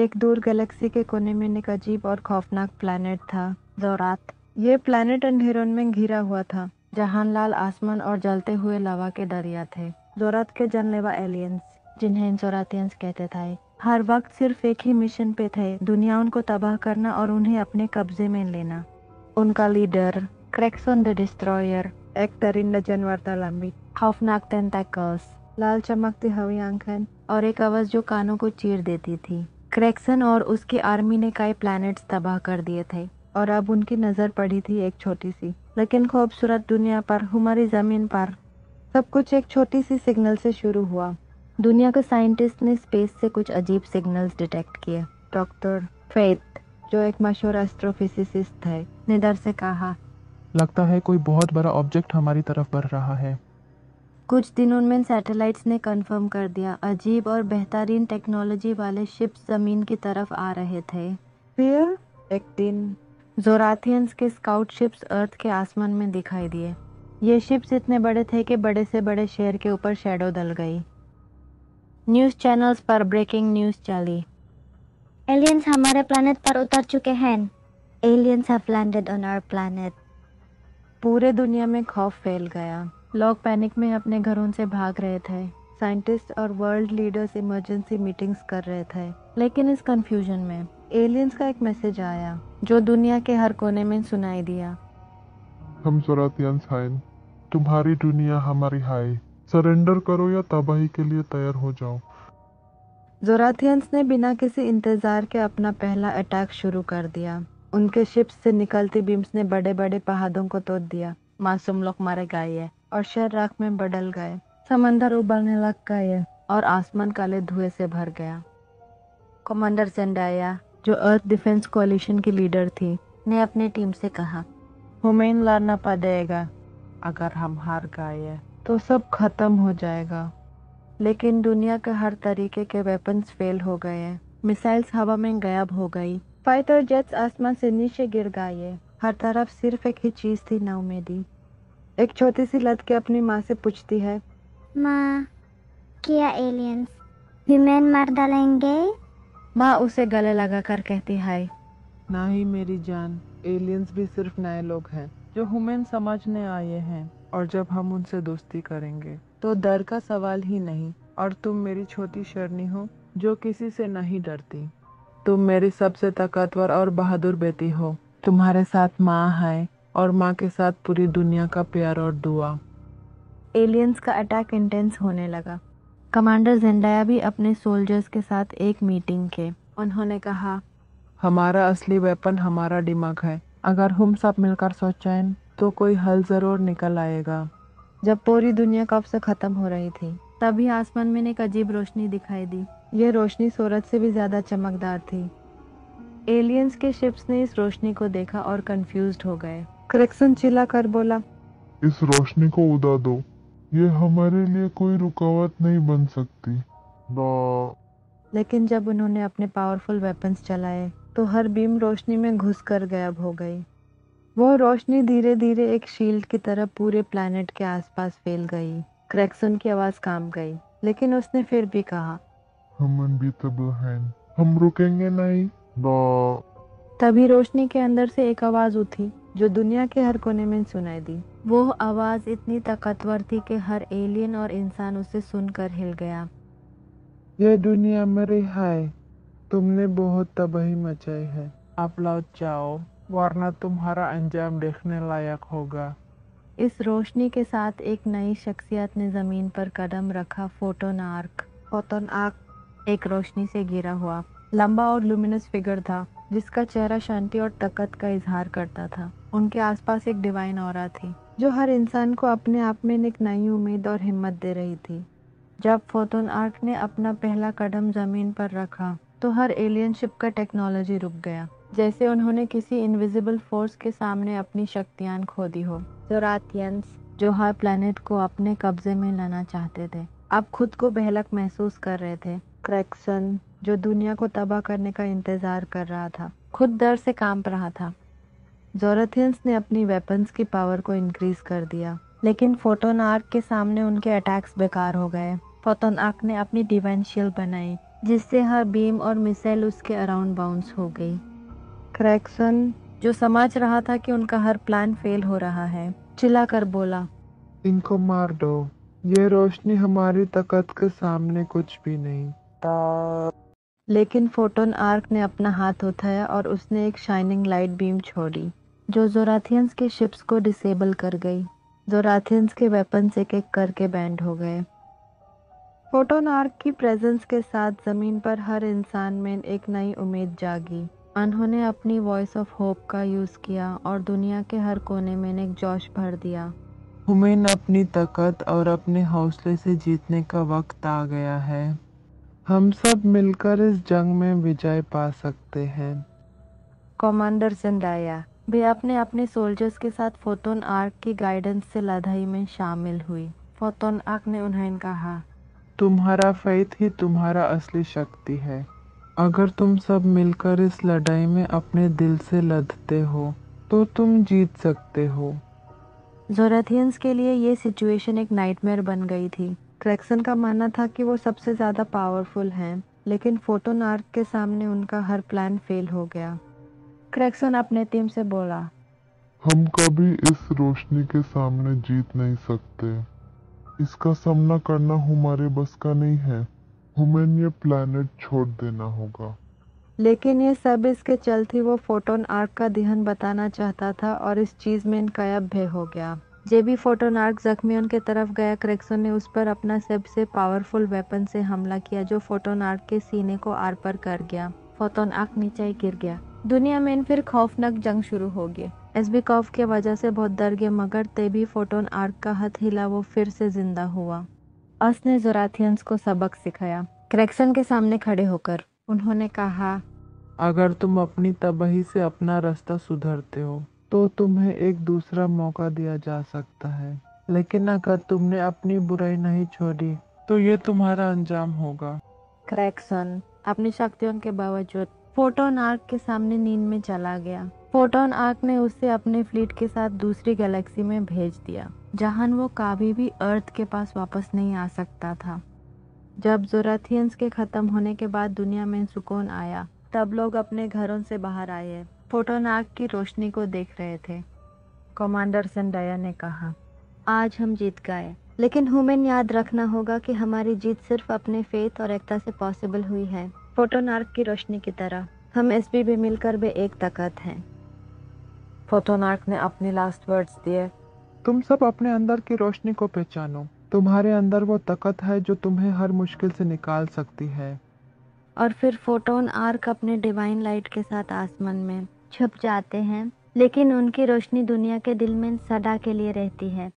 एक दूर गैलेक्सी के कोने में एक अजीब और खौफनाक प्लैनेट था, जोरात। ये प्लैनेट अंधेरों में घिरा हुआ था, जहां लाल आसमान और जलते हुए लावा के दरिया थे। जोरात के जानलेवा एलियंस, जिन्हें जोरातियंस कहते थे, हर वक्त सिर्फ एक ही मिशन पे थे, दुनिया उनको तबाह करना और उन्हें अपने कब्जे में लेना। उनका लीडर क्रैक्सन द डिस्ट्रॉयर, एक दरिंदा जानवर था, लंबी खौफनाक टेंटाकल्स, लाल चमकती हरी आंखें और एक आवाज जो कानों को चीर देती थी। क्रैक्सन और उसकी आर्मी ने कई प्लैनेट्स तबाह कर दिए थे और अब उनकी नजर पड़ी थी एक छोटी सी लेकिन खूबसूरत दुनिया पर, हमारी जमीन पर। सब कुछ एक छोटी सी सिग्नल से शुरू हुआ। दुनिया के साइंटिस्ट ने स्पेस से कुछ अजीब सिग्नल्स डिटेक्ट किए। डॉक्टर फेथ, जो एक मशहूर एस्ट्रोफिजिसिस्ट थे, ने डर से कहा, लगता है कोई बहुत बड़ा ऑब्जेक्ट हमारी तरफ बढ़ रहा है। कुछ दिनों में सैटेलाइट्स ने कंफर्म कर दिया, अजीब और बेहतरीन टेक्नोलॉजी वाले शिप्स जमीन की तरफ आ रहे थे। फिर एक दिन जोराथियंस के स्काउट शिप्स अर्थ के आसमान में दिखाई दिए। ये शिप्स इतने बड़े थे कि बड़े से बड़े शहर के ऊपर शैडो डल गई। न्यूज़ चैनल्स पर ब्रेकिंग न्यूज़ चली। एलियंस हमारे प्लेनेट पर उतर चुके हैं। Aliens have landed on our planet. पूरे दुनिया में खौफ फैल गया। लोग पैनिक में अपने घरों से भाग रहे थे। साइंटिस्ट और वर्ल्ड लीडर्स इमरजेंसी मीटिंग्स कर रहे थे। लेकिन इस कंफ्यूजन में एलियंस का एक मैसेज आया, जो दुनिया के हर कोने में सुनाई दिया। हम जोरातियंस हैं, तुम्हारी दुनिया हमारी है, सरेंडर करो या तबाही के लिए तैयार हो जाओ। जोराथियंस ने बिना किसी इंतजार के अपना पहला अटैक शुरू कर दिया। उनके शिप्स से निकलती बीम्स ने बड़े बड़े पहाड़ों को तोड़ दिया। मासूम लोग मारे गए और शहर राख में बदल गए। समंदर उबलने लग गए और आसमान काले धुएं से भर गया। कमांडर जेंडाया, जो अर्थ डिफेंस कोalition की लीडर थी, ने अपनी टीम से कहा, हमें लड़ना पड़ेगा। अगर हम हार गए तो सब खत्म हो जाएगा। लेकिन दुनिया के हर तरीके के वेपन्स फेल हो गए। मिसाइल्स हवा में गायब हो गई। फाइटर जेट्स आसमान से नीचे गिर गए। हर तरफ सिर्फ एक ही चीज थी, नाउमेदी। एक छोटी सी लड़की अपनी माँ से पूछती है, माँ, क्या एलियंस ह्यूमन मार डालेंगे? माँ उसे गले लगाकर कहती है, नहीं मेरी जान, एलियंस भी सिर्फ नए लोग हैं जो ह्यूमन समझने आए हैं, और जब हम उनसे दोस्ती करेंगे तो डर का सवाल ही नहीं। और तुम मेरी छोटी शरनी हो जो किसी से नहीं डरती। तुम मेरी सबसे ताकतवर और बहादुर बेटी हो। तुम्हारे साथ माँ है और माँ के साथ पूरी दुनिया का प्यार और दुआ। एलियंस का अटैक इंटेंस होने लगा। कमांडर जेंडाया भी अपने सोल्जर्स के साथ एक मीटिंग के। उन्होंने कहा, हमारा असली वेपन हमारा दिमाग है। अगर हम सब मिलकर सोचें तो कोई हल जरूर निकल आएगा। जब पूरी दुनिया कब से खत्म हो रही थी, तभी आसमान में एक अजीब रोशनी दिखाई दी। यह रोशनी सूरज से भी ज्यादा चमकदार थी। एलियंस के शिप्स ने इस रोशनी को देखा और कंफ्यूज्ड हो गए। क्रैक्सन चिल्लाकर बोला, इस रोशनी को उड़ा दो, ये हमारे लिए कोई रुकावट नहीं बन सकती ना। लेकिन जब उन्होंने अपने पावरफुल वेपन्स चलाए तो हर बीम रोशनी में घुसकर गायब हो गई। वो रोशनी धीरे धीरे एक शील्ड की तरह पूरे प्लैनेट के आसपास फैल गई। क्रैक्सन की आवाज काम गई, लेकिन उसने फिर भी कहा, हम अनबीटेबल हैं, हम रुकेंगे नहीं ना। तभी रोशनी के अंदर से एक आवाज उठी जो दुनिया के हर कोने में सुनाई दी। वो आवाज इतनी ताकतवर थी कि हर एलियन और इंसान उसे सुनकर हिल गया। ये दुनिया मेरी है। तुमने बहुत तबाही मचाई है। आप लौट जाओ, वरना तुम्हारा अंजाम देखने लायक होगा। इस रोशनी के साथ एक नई शख्सियत ने जमीन पर कदम रखा, फोटोन आर्क। फोटोन आर्क एक रोशनी से घिरा हुआ लंबा और लुमिनस फिगर था, जिसका चेहरा शांति और ताकत का इजहार करता था। उनके आसपास एक डिवाइन ऑरा थी, जो हर इंसान को अपने आप में एक नई उम्मीद और हिम्मत दे रही थी। जब फोटोन आर्क ने अपना पहला कदम जमीन पर रखा तो हर एलियन शिप का टेक्नोलॉजी रुक गया, जैसे उन्होंने किसी इनविजिबल फोर्स के सामने अपनी शक्तियां खो दी हो। जोराथियंस, जो हर प्लेनेट को अपने कब्जे में लाना चाहते थे, अब खुद को बेहलक महसूस कर रहे थे। क्रैक्सन, जो दुनिया को तबाह करने का इंतजार कर रहा था, खुद डर से कांप रहा था। जोराथियंस ने अपनी वेपन्स की पावर को इंक्रीज कर दिया, लेकिन फोटोन आर्क के सामने उनके अटैक्स बेकार हो गए। फोटोन आर्क ने अपनी डिवाइन शील्ड बनाई, जिससे हर बीम और मिसाइल उसके अराउंड बाउंस हो गई। क्रैक्सन, जो समझ रहा था कि उनका हर प्लान फेल हो रहा है, चिल्लाकर बोला, इनको मार दो, ये रोशनी हमारी ताकत के सामने कुछ भी नहीं। लेकिन फोटोन आर्क ने अपना हाथ उठाया और उसने एक शाइनिंग लाइट बीम छोड़ी जो जोराथियंस के शिप्स को डिसेबल कर गई। जोराथियंस के वेपन्स एक एक करके बैंड हो गए। फोटोन आर्क की प्रेजेंस के साथ जमीन पर हर इंसान में एक नई उम्मीद जागी। उन्होंने अपनी वॉइस ऑफ होप का यूज किया और दुनिया के हर कोने में एक जोश भर दिया। हुमैन, अपनी ताकत और अपने हौसले से जीतने का वक्त आ गया है। हम सब मिलकर इस जंग में विजय पा सकते हैं। कमांडर ज़ेंडाया भी अपने अपने सोल्जर्स के साथ फोटोन आर्क की गाइडेंस से लड़ाई में शामिल हुई। फोटोन आर्क ने उन्हें कहा, तुम्हारा फेथ ही तुम्हारा असली शक्ति है। अगर तुम सब मिलकर इस लड़ाई में अपने दिल से लड़ते हो तो तुम जीत सकते हो। जोराथियंस के लिए ये सिचुएशन एक नाइटमेयर बन गई थी। क्रैक्सन का मानना था कि वो सबसे ज़्यादा पावरफुल हैं, लेकिन फोटोन आर्क के सामने उनका हर प्लान फेल हो गया। क्रैक्सन अपने टीम से बोला, हम कभी इस रोशनी के सामने जीत नहीं सकते। इसका सामना करना हमारे बस का नहीं है। हमें ये प्लैनेट छोड़ देना होगा। लेकिन ये सब इसके चलते वो फोटोन आर्क का ध्यान बताना चाहता था और इस चीज़ में गायब भी हो गया। जब भी फोटोन आर्क जख्मी उनके तरफ गया, क्रैक्सन ने उस पर अपना सबसे पावरफुल वेपन से हमला किया जो फोटोन आर्क के सीने को आर पार कर गया। फोटोन आर्क नीचे गिर गया। दुनिया में फिर खौफनाक जंग शुरू हो गई। एसबी की वजह से बहुत डर गए, मगर तभी फोटोन आर्क का हाथ हिला, वो फिर से जिंदा हुआ। उसने जोराथियंस को सबक सिखाया। क्रैक्सन के सामने खड़े होकर उन्होंने कहा, अगर तुम अपनी तबाही से अपना रास्ता सुधारते हो तो तुम्हें एक दूसरा मौका दिया जा सकता है, लेकिन अगर तुमने अपनी बुराई नहीं छोड़ी तो ये तुम्हारा अंजाम होगा। क्रैक्सन अपनी शक्तियों के बावजूद फोटोन आर्क के सामने नींद में चला गया। फोटोन आर्क ने उसे अपने फ्लीट के साथ दूसरी गैलेक्सी में भेज दिया, जहां वो कभी भी अर्थ के पास वापस नहीं आ सकता था। जब जोराथियंस के खत्म होने के बाद दुनिया में सुकून आया, तब लोग अपने घरों से बाहर आए, फोटोन आर्क की रोशनी को देख रहे थे। कमांडर ज़ेंडाया ने कहा, आज हम जीत गए, लेकिन हमें याद रखना होगा कि हमारी जीत सिर्फ अपने फेथ और एकता से पॉसिबल हुई है। फोटोन आर्क की रोशनी की तरह हम एसपी भी मिलकर भी एक ताकत हैं। फोटोन आर्क ने अपने लास्ट वर्ड्स दिए। तुम सब अपने अंदर की रोशनी को पहचानो। तुम्हारे अंदर वो ताकत है जो तुम्हें हर मुश्किल से निकाल सकती है। और फिर फोटोन आर्क अपने डिवाइन लाइट के साथ आसमान में छुप जाते हैं, लेकिन उनकी रोशनी दुनिया के दिल में सदा के लिए रहती है।